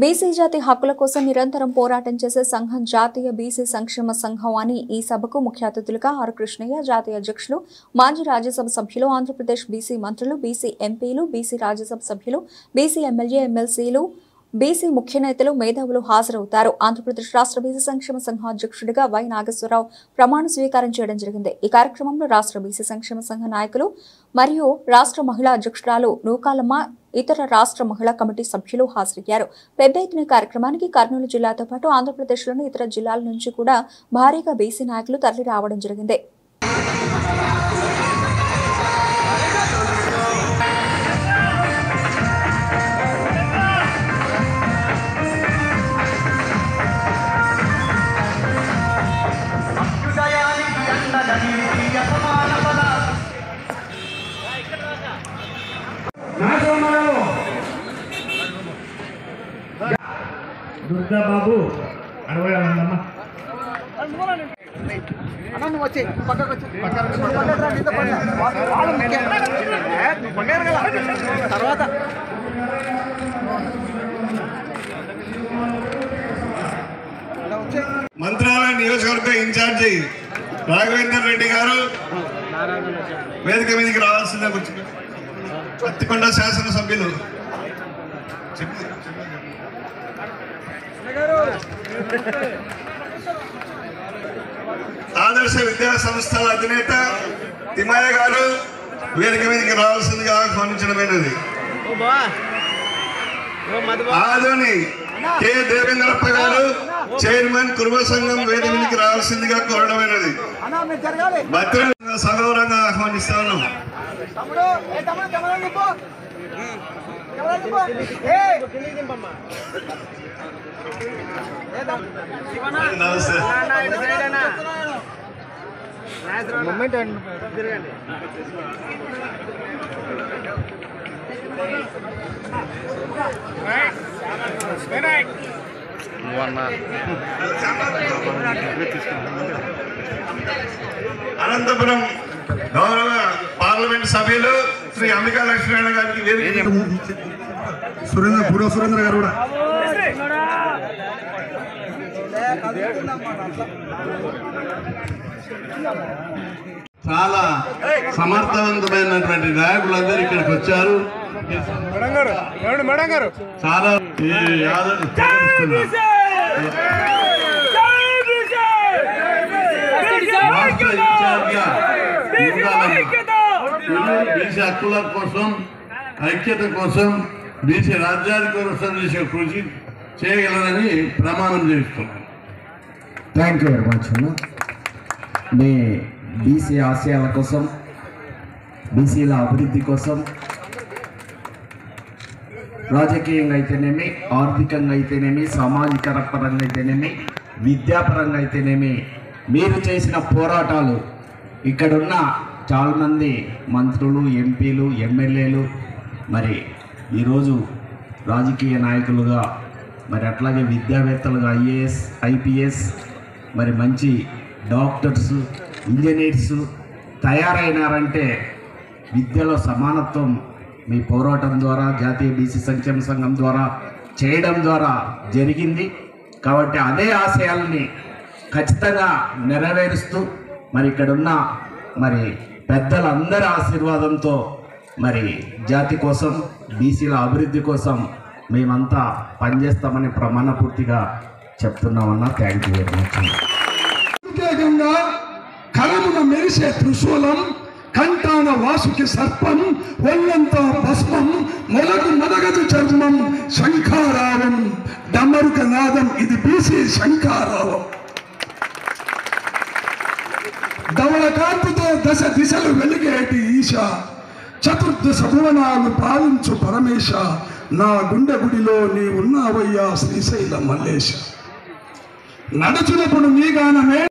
BC జాతి హక్కుల కోసం నిరంతరం పోరాటం చేసే సంఘం జాతీయ బీసీ సంక్షేమ సంఘం అని ఈ సభకు ముఖ్య అతిథులుగా ఆర్ కృష్ణయ్య జాతీయ అధ్యక్షులు, మాజీ రాజ్యసభ సభ్యులు, ఆంధ్రప్రదేశ్ బీసీ మంత్రులు, బీసీ ఎంపీలు, బీసీ రాజ్యసభ సభ్యులు, బీసీ ఎమ్మెల్యే, ఎమ్మెల్సీలు, బీసీ ముఖ్య నేతలు, మేధావులు హాజరవుతారు. ఆంధ్రప్రదేశ్ రాష్ట్ర బీసీ సంక్షేమ సంఘం అధ్యక్షుడిగా వై నాగేశ్వరరావు ప్రమాణ స్వీకారం చేయడం జరిగింది. ఈ కార్యక్రమంలో రాష్ట్ర బీసీ సంక్షేమ సంఘ నాయకులు మరియు రాష్ట్ర మహిళా అధ్యక్షురాలు నూకాలమ్మ, ఇతర రాష్ట్ర మహిళా కమిటీ సభ్యులు హాజరయ్యారు. పెద్ద ఎత్తున కార్యక్రమానికి కర్నూలు జిల్లాతో పాటు ఆంధ్రప్రదేశ్లోని ఇతర జిల్లాల నుంచి కూడా భారీగా బీసీ నాయకులు తరలి రావడం జరిగింది. దుర్గా బాబు అడవాలమ్మా తర్వాత మంత్రాలయ నియోజకవర్గ ఇన్ఛార్జి రాఘవేందర్ రెడ్డి గారు వేదిక మీదకి రావాల్సిందే. పత్తికొండ శాసనసభ్యులు ఆదర్శ విద్యా సంస్థల అధినేత తిమ్మయ్య గారు వేదిక మీదకి రావాల్సిందిగా ఆహ్వానించడమైనది. ఆదోని కె దేవేంద్రప్ప గారు చైర్మన్ కురుబ సంఘం వేదిక మీదకి రావాల్సిందిగా కోరడమైనది. భద్రంగా సగౌరవంగా ఆహ్వానిస్తా ఉన్నాం. నమస్తే. అనంతపురం గౌరవ పార్లమెంట్ సభ్యులు శ్రీ అంబికా లక్ష్మీనారాయణ గారికి సురేంద్ర గారు కూడా చాలా సమర్థవంతమైనటువంటి నాయకులందరూ ఇక్కడికి వచ్చారు. చాలా బీసీ హక్కుల కోసం, ఐక్యత కోసం, బీసీ రాజ్యాధిక కోసం చేసే కృషి చేయగలరని ప్రమాణం చేస్తున్నాను. థ్యాంక్ యూ వెరీ మచ్ అన్న. మీ బీసీ ఆశయాల కోసం, బీసీల అభివృద్ధి కోసం, రాజకీయంగా అయితేనేమి, ఆర్థికంగా అయితేనేమి, సామాజిక పరంగా అయితేనేమి, విద్యాపరంగా అయితేనేమి మీరు చేసిన పోరాటాలు ఇక్కడున్న చాలామంది మంత్రులు, ఎంపీలు, ఎమ్మెల్యేలు, మరి ఈరోజు రాజకీయ నాయకులుగా, మరి అట్లాగే విద్యావేత్తలుగా, ఐఏఎస్, ఐపీఎస్, మరి మంచి డాక్టర్స్, ఇంజనీర్స్ తయారైనారంటే విద్యలో సమానత్వం మీ పోరాటం ద్వారా, జాతీయ బీసీ సంక్షేమ సంఘం ద్వారా చేయడం ద్వారా జరిగింది. కాబట్టి అదే ఆశయాలని ఖచ్చితంగా నెరవేరుస్తూ మరి ఇక్కడున్న మరి పెద్దలందరి ఆశీర్వాదంతో మరి జాతి కోసం, బీసీల అభివృద్ధి కోసం మేమంతా పనిచేస్తామని ప్రమాణపూర్తిగా చెప్తున్నామన్నా. Thank you very much. ప్రత్యేకంగా కలమున మెరిసే త్రిశూలం, కంఠాన వాసుకి సర్పం, ఒళ్ళంతా భస్మం, మొలకు మదగదు చర్మం, శంఖారావం, డమరుక నాదం, ఇది బీసీ శంఖారావం. ధవళ కాంతితో దశ దిశలు వెలిగేటి ఈశ, చతుర్దశ భువనాలు పాలించు పరమేశ, నా గుండె గుడిలో నీ ఉన్నావయ్యా శ్రీశైల మల్లేశ. నడుచునప్పుడు నీ గానమే